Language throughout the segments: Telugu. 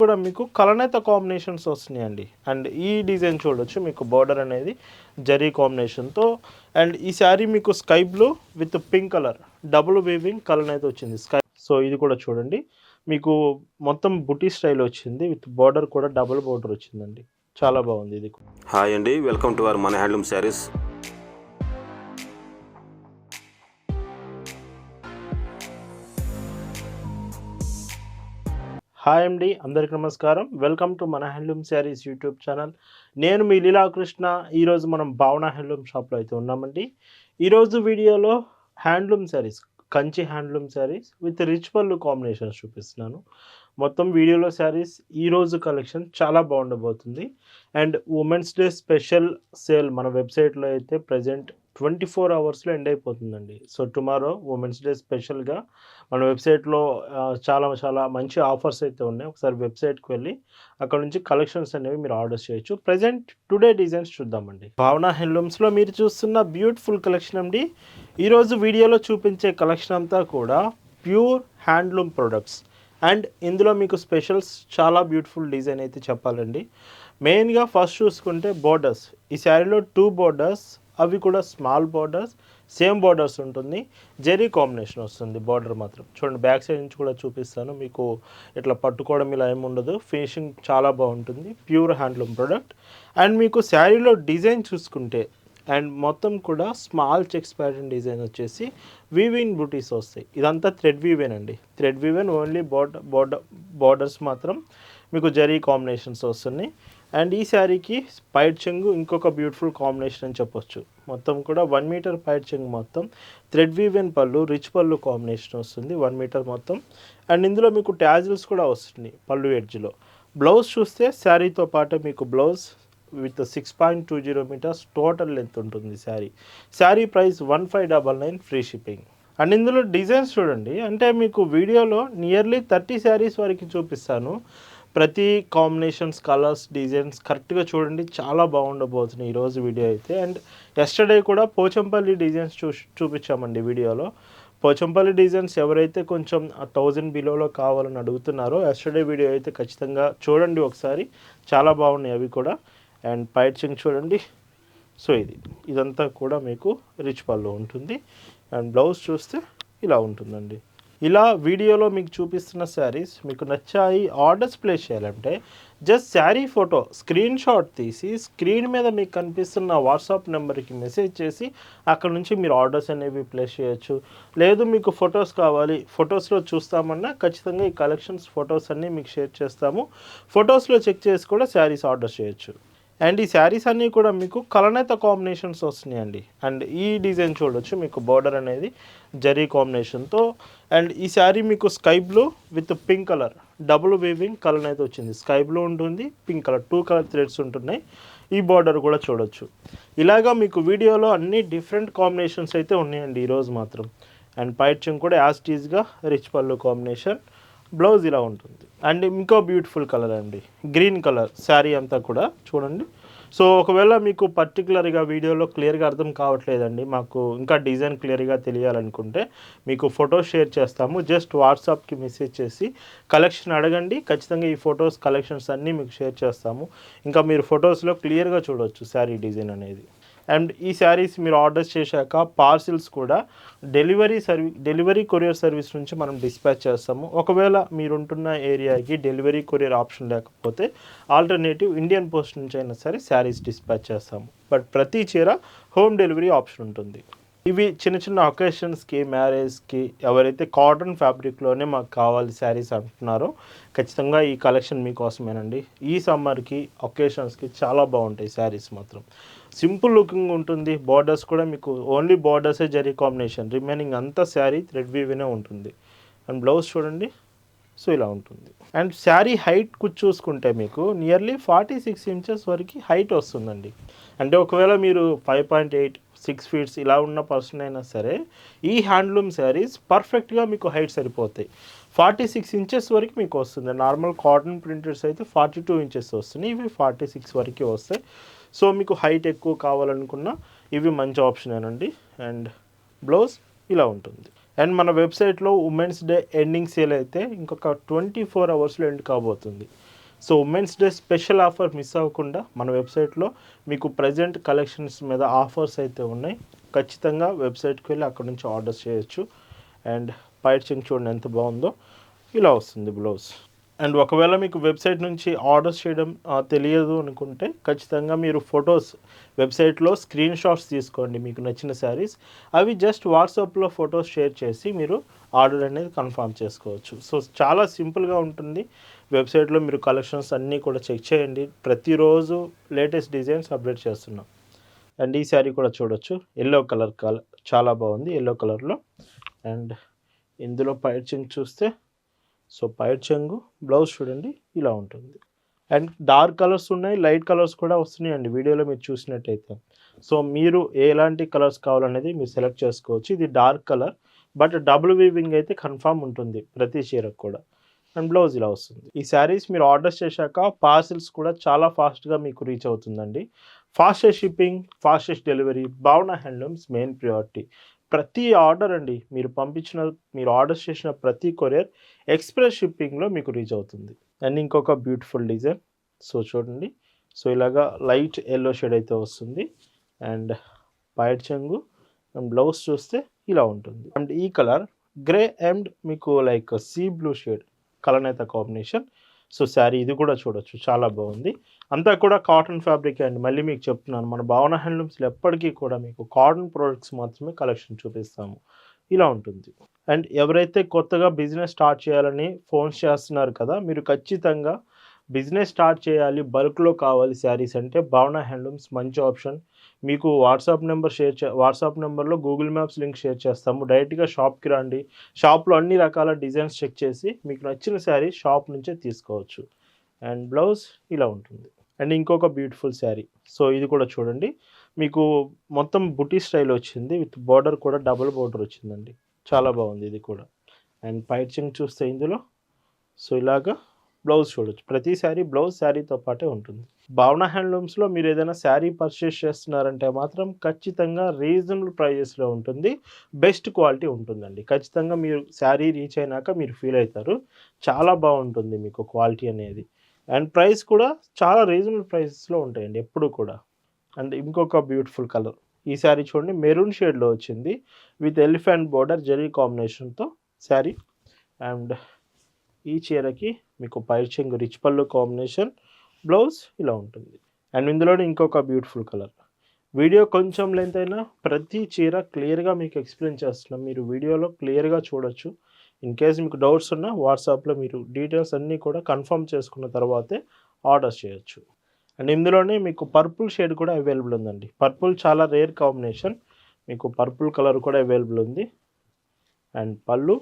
కూడా మీకు కలనేత కాంబినేషన్స్ వస్తున్నాయండి. అండ్ ఈ డిజైన్ చూడొచ్చు, మీకు బార్డర్ అనేది జరీ కాంబినేషన్తో. అండ్ ఈ శారీ మీకు sky blue with pink colour double weaving కలనేత వచ్చింది స్కై. సో ఇది కూడా చూడండి, మీకు మొత్తం బుటీ స్టైల్ వచ్చింది విత్ బార్డర్ కూడా డబుల్ బార్డర్ వచ్చిందండి. చాలా బాగుంది ఇది. హాయ్ అండి, వెల్కమ్ టు అవర్ మన హ్యాండ్లూమ్ శారీస్. హాయ్ అండి, అందరికీ నమస్కారం. వెల్కమ్ టు మన హ్యాండ్లూమ్ శారీస్ యూట్యూబ్ ఛానల్. నేను మీ లీలాకృష్ణ. ఈరోజు మనం భావన హ్యాండ్లూమ్ షాప్లో అయితే ఉన్నామండి. ఈరోజు వీడియోలో handloom saris, Kanchi handloom saris with rich పళ్ళు కాంబినేషన్స్ చూపిస్తున్నాను. మొత్తం వీడియోలో శారీస్ ఈరోజు కలెక్షన్ చాలా బాగుండబోతుంది. And women's day special sale మన వెబ్సైట్లో అయితే ప్రజెంట్ 24 అవర్స్లో ఎండ్ అయిపోతుందండి. సో టుమారో ఉమెన్స్ డే స్పెషల్గా మన వెబ్సైట్లో చాలా మంచి ఆఫర్స్ అయితే ఉన్నాయి. ఒకసారి వెబ్సైట్కి వెళ్ళి అక్కడ నుంచి కలెక్షన్స్ అనేవి మీరు ఆర్డర్ చేయొచ్చు. ప్రజెంట్ టుడే డిజైన్స్ చూద్దామండి. భావన హ్యాండ్లూమ్స్లో మీరు చూస్తున్న బ్యూటిఫుల్ కలెక్షన్ అండి. ఈరోజు వీడియోలో చూపించే కలెక్షన్ అంతా కూడా ప్యూర్ హ్యాండ్లూమ్ ప్రొడక్ట్స్. అండ్ ఇందులో మీకు స్పెషల్స్ చాలా బ్యూటిఫుల్ డిజైన్ అయితే చెప్పాలండి. మెయిన్గా ఫస్ట్ చూసుకుంటే బోర్డర్స్. ఈ శారీలో 2 బోర్డర్స్, అవి కూడా స్మాల్ బోర్డర్స్, సేమ్ బోర్డర్స్ ఉంటుంది. జెరీ కాంబినేషన్ వస్తుంది బార్డర్ మాత్రం. చూడండి, బ్యాక్ సైడ్ నుంచి కూడా చూపిస్తాను. మీకు ఇట్లా పట్టుకోవడం ఇలా ఏమి ఉండదు. ఫినిషింగ్ చాలా బాగుంటుంది. Pure handloom product. అండ్ మీకు శారీలో డిజైన్ చూసుకుంటే అండ్ మొత్తం కూడా స్మాల్ చెక్స్ ప్యాటర్న్ డిజైన్ వచ్చేసి వీవింగ్ బూటీస్ వస్తాయి. ఇదంతా థ్రెడ్ వీవెన్ అండి. థ్రెడ్ వీవెన్ ఓన్లీ బోర్డర్స్ మాత్రం మీకు జరీ కాంబినేషన్స్ వస్తున్నాయి. అండ్ ఈ శారీకి పైట్ చెంగు ఇంకొక బ్యూటిఫుల్ కాంబినేషన్ అని చెప్పొచ్చు. మొత్తం కూడా 1 మీటర్ పైట్ చెంగు మొత్తం థ్రెడ్ వీవెన్ పళ్ళు, రిచ్ పళ్ళు కాంబినేషన్ వస్తుంది 1 మీటర్ మొత్తం. అండ్ ఇందులో మీకు ట్యాజిల్స్ కూడా వస్తుంది పళ్ళు ఎడ్జ్లో. బ్లౌజ్ చూస్తే శారీతో పాటు మీకు blouse with 6.20 metres total length ఉంటుంది sari price 1599 free shipping. And ఇందులో డిజైన్స్ చూడండి, అంటే మీకు వీడియోలో నియర్లీ 30 శారీస్ వరకు చూపిస్తాను. ప్రతి కాంబినేషన్స్, కలర్స్, డిజైన్స్ కరెక్ట్గా చూడండి. చాలా బాగుండబోతుంది ఈరోజు వీడియో అయితే. అండ్ ఎస్టర్డే కూడా పోచంపల్లి డిజైన్స్ చూపించామండి వీడియోలో. పోచంపల్లి డిజైన్స్ ఎవరైతే కొంచెం 1000 బిలోలో కావాలని అడుగుతున్నారో ఎస్టర్డే వీడియో అయితే ఖచ్చితంగా చూడండి ఒకసారి. చాలా బాగున్నాయి అవి కూడా. అండ్ పైట్ చెంగ్ చూడండి. సో ఇదంతా కూడా మీకు రిచ్ పళ్ళు ఉంటుంది. అండ్ బ్లౌజ్ చూస్తే ఇలా ఉంటుందండి. ఇలా వీడియోలో మీకు చూపిస్తున్న శారీస్ మీకు నచ్చాయి, ఆర్డర్స్ ప్లేస్ చేయాలంటే just sari photo screen shot తీసి స్క్రీన్ మీద మీకు కనిపిస్తున్న వాట్సాప్ నెంబర్కి మెసేజ్ చేసి అక్కడ నుంచి మీరు ఆర్డర్స్ అనేవి ప్లేస్ చేయొచ్చు. లేదు మీకు ఫొటోస్ కావాలి, ఫొటోస్లో చూస్తామన్నా ఖచ్చితంగా ఈ కలెక్షన్స్ ఫొటోస్ అన్నీ మీకు షేర్ చేస్తాము. ఫొటోస్లో చెక్ చేసి కూడా శారీస్ ఆర్డర్ చేయొచ్చు. అండ్ ఈ శారీస్ అన్నీ కూడా మీకు కలనేత కాంబినేషన్స్ వస్తున్నాయండి. అండ్ ఈ డిజైన్ చూడొచ్చు, మీకు బార్డర్ అనేది జరీ కాంబినేషన్తో. అండ్ ఈ శారీ మీకు sky blue with pink colour double weaving కలనేత వచ్చింది. స్కై బ్లూ ఉంటుంది, పింక్ కలర్ 2 కలర్ థ్రెడ్స్ ఉంటున్నాయి. ఈ బార్డర్ కూడా చూడొచ్చు. ఇలాగా మీకు వీడియోలో అన్ని డిఫరెంట్ కాంబినేషన్స్ అయితే ఉన్నాయండి ఈరోజు మాత్రం. అండ్ పైట్ చెంగ్ కూడా యాజ్ టీజ్గా రిచ్ పళ్ళు కాంబినేషన్. బ్లౌజ్ ఇలా ఉంటుంది. అండ్ ఇంకో బ్యూటిఫుల్ కలర్ అండి, గ్రీన్ కలర్ శారీ అంతా కూడా చూడండి. సో ఒకవేళ మీకు పర్టికులర్గా వీడియోలో క్లియర్గా అర్థం కావట్లేదండి, మాకు ఇంకా డిజైన్ క్లియర్గా తెలియాలనుకుంటే మీకు ఫొటోస్ షేర్ చేస్తాము. జస్ట్ వాట్సాప్కి మెసేజ్ చేసి కలెక్షన్ అడగండి. ఖచ్చితంగా ఈ ఫొటోస్ కలెక్షన్స్ అన్నీ మీకు షేర్ చేస్తాము. ఇంకా మీరు ఫొటోస్లో క్లియర్గా చూడవచ్చు శారీ డిజైన్ అనేది. అండ్ ఈ శారీస్ మీరు ఆర్డర్స్ చేశాక పార్సిల్స్ కూడా డెలివరీ కొరియర్ సర్వీస్ నుంచి మనం డిస్పాచ్ చేస్తాము. ఒకవేళ మీరుంటున్న ఏరియాకి డెలివరీ కొరియర్ ఆప్షన్ లేకపోతే ఆల్టర్నేటివ్ ఇండియన్ పోస్ట్ నుంచి అయినా సరే శారీస్ డిస్పాచ్ చేస్తాము. బట్ ప్రతి చీర హోమ్ డెలివరీ ఆప్షన్ ఉంటుంది. ఇవి చిన్న ఒకేషన్స్కి, మ్యారేజ్కి ఎవరైతే కాటన్ ఫ్యాబ్రిక్లోనే మాకు కావాలి శారీస్ అంటున్నారో ఖచ్చితంగా ఈ కలెక్షన్ మీకోసమేనండి. ఈ సమ్మర్కి ఒకేషన్స్కి చాలా బాగుంటాయి శారీస్ మాత్రం. సింపుల్ లుకింగ్ ఉంటుంది. బార్డర్స్ కూడా మీకు ఓన్లీ బార్డర్సే జరీ కాంబినేషన్, రిమైనింగ్ అంతా శారీ థ్రెడ్ వీవినే ఉంటుంది. అండ్ బ్లౌజ్ చూడండి, సో ఇలా ఉంటుంది. అండ్ శారీ హైట్ చూసుకుంటే మీకు నియర్లీ 46 ఇంచెస్ వరకు హైట్ వస్తుందండి. అంటే ఒకవేళ మీరు 5.8, 6 ఫీట్స్ ఇలా ఉన్న పర్సన్ అయినా సరే ఈ హ్యాండ్లూమ్ శారీస్ పర్ఫెక్ట్గా మీకు హైట్ సరిపోతాయి. 46 ఇంచెస్ వరకు మీకు వస్తుంది. నార్మల్ కాటన్ ప్రింటెడ్స్ అయితే 42 ఇంచెస్ వస్తున్నాయి, ఇవి 46 వరకు వస్తాయి. సో మీకు హైట్ ఎక్కువ కావాలనుకున్నా ఇవి మంచి ఆప్షనేనండి. అండ్ బ్లౌజ్ ఇలా ఉంటుంది. అండ్ మన వెబ్సైట్లో ఉమెన్స్ డే ఎండింగ్ సేల్ అయితే ఇంకొక 24 అవర్స్లో ఎండ్ కాబోతుంది. So women's day special offer miss అవ్వకుండా మన వెబ్సైట్లో మీకు ప్రజెంట్ కలెక్షన్స్ మీద ఆఫర్స్ అయితే ఉన్నాయి. ఖచ్చితంగా వెబ్సైట్కి వెళ్ళి అక్కడ నుంచి ఆర్డర్ చేయొచ్చు. అండ్ పైచింగ్ చూడండి ఎంత బాగుందో, ఇలా వస్తుంది బ్లౌజ్. అండ్ ఒకవేళ మీకు వెబ్సైట్ నుంచి ఆర్డర్ చేయడం తెలియదు అనుకుంటే ఖచ్చితంగా మీరు ఫొటోస్ వెబ్సైట్లో స్క్రీన్ షాట్స్ తీసుకోండి మీకు నచ్చిన శారీస్. అవి జస్ట్ వాట్సాప్లో ఫొటోస్ షేర్ చేసి మీరు ఆర్డర్ అనేది కన్ఫర్మ్ చేసుకోవచ్చు. సో చాలా సింపుల్గా ఉంటుంది. వెబ్సైట్లో మీరు కలెక్షన్స్ అన్నీ కూడా చెక్ చేయండి. ప్రతిరోజు లేటెస్ట్ డిజైన్స్ అప్డేట్ చేస్తున్నాం. అండ్ ఈ శారీ కూడా చూడొచ్చు, ఎల్లో కలర్ చాలా బాగుంది ఎల్లో కలర్లో. అండ్ ఇందులో పైచింగ్ చూస్తే, సో పైట్ చెంగు బ్లౌజ్ చూడండి ఇలా ఉంటుంది. అండ్ డార్క్ కలర్స్ ఉన్నాయి, లైట్ కలర్స్ కూడా వస్తున్నాయండి వీడియోలో మీరు చూసినట్టయితే. సో మీరు ఎలాంటి కలర్స్ కావాలనేది మీరు సెలెక్ట్ చేసుకోవచ్చు. ఇది dark colour, but double weaving అయితే కన్ఫామ్ ఉంటుంది ప్రతి చీరకు కూడా. అండ్ బ్లౌజ్ ఇలా వస్తుంది. ఈ శారీస్ మీరు ఆర్డర్ చేశాక పార్సిల్స్ కూడా చాలా ఫాస్ట్గా మీకు రీచ్ అవుతుందండి. ఫాస్టెస్ట్ షిప్పింగ్, ఫాస్టెస్ట్ డెలివరీ భావన హ్యాండ్లూమ్స్ మెయిన్ ప్రియారిటీ. ప్రతి ఆర్డర్ అండి మీరు ఆర్డర్ చేసిన ప్రతి కొరియర్ ఎక్స్ప్రెస్ షిప్పింగ్లో మీకు రీచ్ అవుతుంది. అండ్ ఇంకొక బ్యూటిఫుల్ డిజైన్, సో చూడండి. సో ఇలాగా లైట్ ఎల్లో షేడ్ అయితే వస్తుంది. అండ్ పైట్ చెంగు అండ్ బ్లౌజ్ చూస్తే ఇలా ఉంటుంది. అండ్ ఈ కలర్ గ్రే అండ్ మీకు లైక్ సీ బ్లూ షేడ్ కలనేత కాంబినేషన్. సో శారీ ఇది కూడా చూడొచ్చు, చాలా బాగుంది. అంతా కూడా కాటన్ ఫ్యాబ్రిక్ అండి. మళ్ళీ మీకు చెప్తున్నాను, మన భావన హ్యాండ్లూమ్స్లో ఎప్పటికీ కూడా మీకు కాటన్ ప్రోడక్ట్స్ మాత్రమే కలెక్షన్ చూపిస్తాము. ఇలా ఉంటుంది. అండ్ ఎవరైతే కొత్తగా బిజినెస్ స్టార్ట్ చేయాలని ఫోన్స్ చేస్తున్నారు కదా, మీరు ఖచ్చితంగా బిజినెస్ స్టార్ట్ చేయాలి, బల్క్లో కావాలి శారీస్ అంటే భావన హ్యాండ్లూమ్స్ మంచి ఆప్షన్. మీకు వాట్సాప్ నెంబర్లో గూగుల్ మ్యాప్స్ లింక్ షేర్ చేస్తాము. డైరెక్ట్గా షాప్కి రండి. షాప్లో అన్ని రకాల డిజైన్స్ చెక్ చేసి మీకు నచ్చిన శారీ షాప్ నుంచే తీసుకోవచ్చు. అండ్ బ్లౌజ్ ఇలా ఉంటుంది. అండ్ ఇంకొక బ్యూటిఫుల్ శారీ, సో ఇది కూడా చూడండి. మీకు మొత్తం బుటీ స్టైల్ వచ్చింది, విత్ బార్డర్ కూడా డబుల్ బార్డర్ వచ్చిందండి. చాలా బాగుంది ఇది కూడా. అండ్ పైచింగ్ చూస్తే ఇందులో, సో ఇలాగా బ్లౌజ్ చూడొచ్చు. ప్రతి శారీ బ్లౌజ్ శారీతో పాటే ఉంటుంది. భావన హ్యాండ్లూమ్స్లో మీరు ఏదైనా శారీ పర్చేస్ చేస్తున్నారంటే మాత్రం ఖచ్చితంగా రీజనబుల్ ప్రైజెస్లో ఉంటుంది, బెస్ట్ క్వాలిటీ ఉంటుందండి. ఖచ్చితంగా మీరు శారీ రీచ్ అయినాక మీరు ఫీల్ అవుతారు, చాలా బాగుంటుంది మీకు క్వాలిటీ అనేది. అండ్ ప్రైస్ కూడా చాలా రీజనబుల్ ప్రైసెస్లో ఉంటాయండి ఎప్పుడు కూడా. అండ్ ఇంకొక బ్యూటిఫుల్ కలర్, ఈ శారీ చూడండి మెరూన్ షేడ్లో వచ్చింది, విత్ ఎలిఫెంట్ బోర్డర్ జరీ కాంబినేషన్తో శారీ. అండ్ ఈ చీరకి మీకు పైచింగ్ రిచ్ పళ్ళు కాంబినేషన్, బ్లౌజ్ ఇలా ఉంటుంది. అండ్ ఇందులోనే ఇంకొక బ్యూటిఫుల్ కలర్. వీడియో కొంచెం లెంత్ అయినా ప్రతి చీర క్లియర్గా మీకు ఎక్స్ప్లెయిన్ చేస్తున్నాం, మీరు వీడియోలో క్లియర్గా చూడొచ్చు. ఇన్ కేస్ మీకు డౌట్స్ ఉన్నా వాట్సాప్లో మీరు డీటెయిల్స్ అన్నీ కూడా కన్ఫర్మ్ చేసుకున్న తర్వాతే ఆర్డర్ చేయొచ్చు. అండ్ ఇందులోనే మీకు పర్పుల్ షేడ్ కూడా అవైలబుల్ ఉందండి. పర్పుల్ చాలా రేర్ కాంబినేషన్, మీకు పర్పుల్ కలర్ కూడా అవైలబుల్ ఉంది. అండ్ పళ్ళు,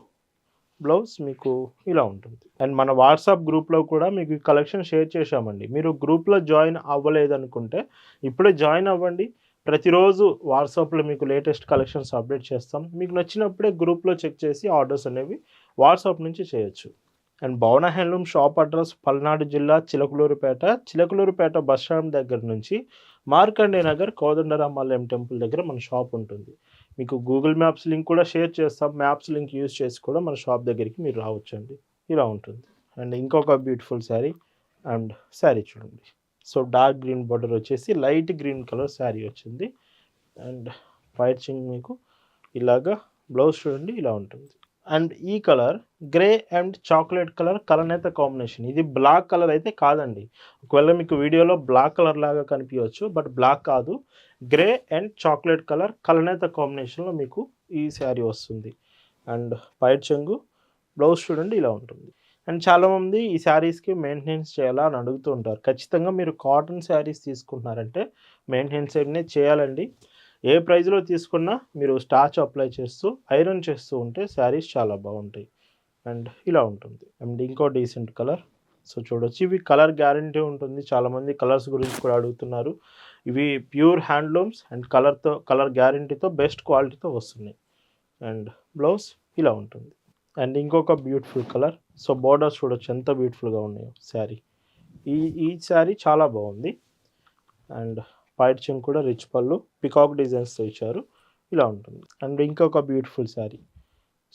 బ్లౌజ్ మీకు ఇలా ఉంటుంది. అండ్ మన వాట్సాప్ గ్రూప్లో కూడా మీకు ఈ కలెక్షన్ షేర్ చేశామండి. మీరు గ్రూప్లో జాయిన్ అవ్వలేదనుకుంటే ఇప్పుడే జాయిన్ అవ్వండి. ప్రతిరోజు వాట్సాప్లో మీకు లేటెస్ట్ కలెక్షన్స్ అప్డేట్ చేస్తాం. మీకు నచ్చినప్పుడే గ్రూప్లో చెక్ చేసి ఆర్డర్స్ అనేవి వాట్సాప్ నుంచి చేయొచ్చు. అండ్ భావన హ్యాండ్లూమ్ షాప్ అడ్రస్ పల్నాడు జిల్లా చిలకలూరుపేట బస్ స్టాండ్ దగ్గర నుంచి మార్కండే నగర్ కోదండరామాలయం టెంపుల్ దగ్గర మన షాప్ ఉంటుంది. మీకు గూగుల్ మ్యాప్స్ లింక్ కూడా షేర్ చేస్తాం, మ్యాప్స్ లింక్ యూజ్ చేసి కూడా మన షాప్ దగ్గరికి మీరు రావచ్చండి. ఇలా ఉంటుంది. అండ్ ఇంకొక బ్యూటిఫుల్ శారీ. అండ్ శారీ చూడండి, సో డార్క్ గ్రీన్ బార్డర్ వచ్చేసి లైట్ గ్రీన్ కలర్ శారీ వచ్చింది. అండ్ పైచింగ్ మీకు ఇలాగా, బ్లౌజ్ చూడండి ఇలా ఉంటుంది. అండ్ ఈ colour grey and chocolate colour కలనేత కాంబినేషన్. ఇది బ్లాక్ కలర్ అయితే కాదండి, ఒకవేళ మీకు వీడియోలో బ్లాక్ కలర్ లాగా కనిపించవచ్చు, బట్ బ్లాక్ కాదు, గ్రే అండ్ చాక్లెట్ కలర్ కలనేత కాంబినేషన్లో మీకు ఈ శారీ వస్తుంది. అండ్ పైట్ చెంగు, బ్లౌజ్ చూడండి ఇలా ఉంటుంది. అండ్ చాలామంది ఈ శారీస్కి మెయింటెనెన్స్ చేయాలా అని అడుగుతూ ఉంటారు. ఖచ్చితంగా మీరు కాటన్ శారీస్ తీసుకుంటున్నారంటే మెయింటెనెన్స్ అనేది చేయాలండి. ఏ ప్రైస్లో తీసుకున్నా మీరు స్టార్చ్ అప్లై చేస్తూ ఐరన్ చేస్తూ ఉంటే శారీస్ చాలా బాగుంటాయి. అండ్ ఇలా ఉంటుంది. అండ్ ఇంకో డీసెంట్ కలర్, సో చూడొచ్చు. ఇవి కలర్ గ్యారంటీ ఉంటుంది, చాలామంది కలర్స్ గురించి కూడా అడుగుతున్నారు. ఇవి ప్యూర్ హ్యాండ్లూమ్స్ అండ్ కలర్ గ్యారంటీతో బెస్ట్ క్వాలిటీతో వస్తున్నాయి. అండ్ బ్లౌజ్ ఇలా ఉంటుంది. అండ్ ఇంకొక బ్యూటిఫుల్ కలర్, సో బోర్డర్స్ చూడొచ్చు ఎంత బ్యూటిఫుల్గా ఉన్నాయో శారీ. ఈ శారీ చాలా బాగుంది. అండ్ పైట్ చెంగు కూడా రిచ్ పళ్ళు పికాక్ డిజైన్స్తో ఇచ్చారు, ఇలా ఉంటుంది. అండ్ ఇంకొక బ్యూటిఫుల్ శారీ,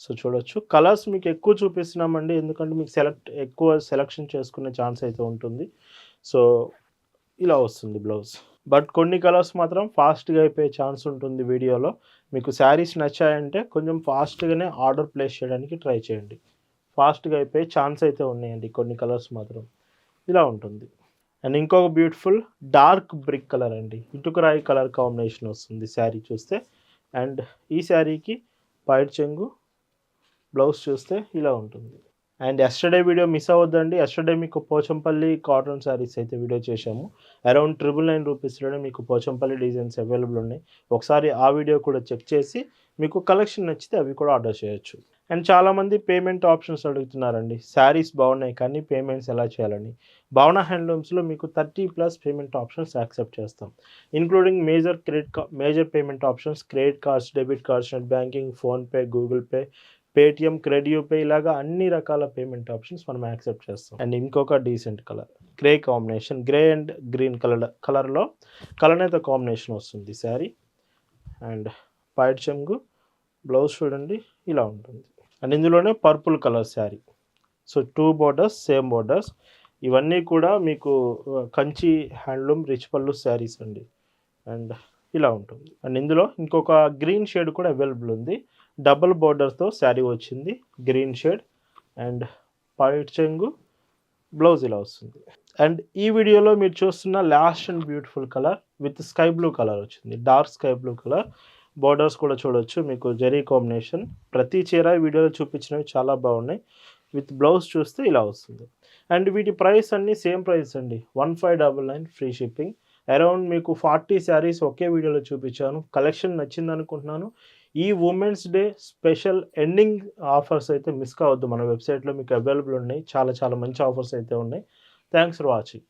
సో చూడొచ్చు కలర్స్ మీకు ఎక్కువ చూపిస్తున్నామండి, ఎందుకంటే మీకు ఎక్కువ సెలెక్షన్ చేసుకునే ఛాన్స్ అయితే ఉంటుంది. సో ఇలా వస్తుంది బ్లౌజ్. బట్ కొన్ని కలర్స్ మాత్రం ఫాస్ట్‌గా అయిపోయే ఛాన్స్ ఉంటుంది వీడియోలో. మీకు శారీస్ నచ్చాయంటే కొంచెం ఫాస్ట్‌గానే ఆర్డర్ ప్లేస్ చేయడానికి ట్రై చేయండి. ఫాస్ట్‌గా అయిపోయే ఛాన్స్ అయితే ఉన్నాయండి కొన్ని కలర్స్ మాత్రం. ఇలా ఉంటుంది. అండ్ ఇంకొక బ్యూటిఫుల్ డార్క్ బ్రిక్ కలర్ అండి. ఇటుకరాయి కలర్ కాంబినేషన్ వస్తుంది శారీ చూస్తే. అండ్ ఈ శారీకి పైట్ చెంగు, బ్లౌజ్ చూస్తే ఇలా ఉంటుంది. అండ్ యస్టర్డే వీడియో మిస్ అవ్వద్దండి. యస్టర్డే మీకు పోచంపల్లి కాటన్ శారీస్ అయితే వీడియో చేశాము. అరౌండ్ 999 రూపీస్‌లోనే మీకు పోచంపల్లి డిజైన్స్ అవైలబుల్ ఉన్నాయి. ఒకసారి ఆ వీడియో కూడా చెక్ చేసి మీకు కలెక్షన్ నచ్చితే అవి కూడా ఆర్డర్ చేయొచ్చు. అండ్ చాలామంది పేమెంట్ ఆప్షన్స్ అడుగుతున్నారండి. శారీస్ బాగున్నాయి కానీ పేమెంట్స్ ఎలా చేయాలని. భావన హ్యాండ్లూమ్స్‌లో మీకు 30+ పేమెంట్ ఆప్షన్స్ యాక్సెప్ట్ చేస్తాం. Including major payment options, credit cards, debit cards, net banking, PhonePe, Google Pay, Paytm, క్రెడియూపే ఇలాగా అన్ని రకాల పేమెంట్ ఆప్షన్స్ మనం యాక్సెప్ట్ చేస్తాం. అండ్ ఇంకొక decent colour grey combination, grey and green కలర్లో కలనేత కాంబినేషన్ వస్తుంది శారీ. అండ్ పైట్ చెంగు, బ్లౌజ్ చూడండి ఇలా ఉంటుంది. అండ్ ఇందులోనే purple colour sari. So 2 borders, same borders. ఇవన్నీ కూడా మీకు కంచి హ్యాండ్లూమ్ రిచ్ పళ్ళు శారీస్ అండి. అండ్ ఇలా ఉంటుంది. అండ్ ఇందులో ఇంకొక గ్రీన్ షేడ్ కూడా అవైలబుల్ ఉంది. డబుల్ బోర్డర్తో శారీ వచ్చింది, గ్రీన్ షేడ్. అండ్ పైట్ చెంగు, బ్లౌజ్ ఇలా వస్తుంది. అండ్ ఈ వీడియోలో మీరు చూస్తున్న last and beautiful colour with sky blue colour వచ్చింది. Dark sky blue colour. Borders కూడా చూడొచ్చు మీకు జరీ కాంబినేషన్. ప్రతి చీర వీడియోలో చూపించినవి చాలా బాగున్నాయి. విత్ బ్లౌజ్ చూస్తే ఇలా వస్తుంది. అండ్ వీటి ప్రైస్ అన్నీ సేమ్ ప్రైస్ అండి. 1599 ఫ్రీ షిప్పింగ్. అరౌండ్ మీకు 40 శారీస్ ఒకే వీడియోలో చూపించాను. కలెక్షన్ నచ్చింది అనుకుంటున్నాను. ఈ women's day special ending offers అయితే మిస్ కావద్దు. మన వెబ్సైట్లో మీకు అవైలబుల్ ఉన్నాయి. చాలా చాలా మంచి ఆఫర్స్ అయితే ఉన్నాయి. Thanks for watching.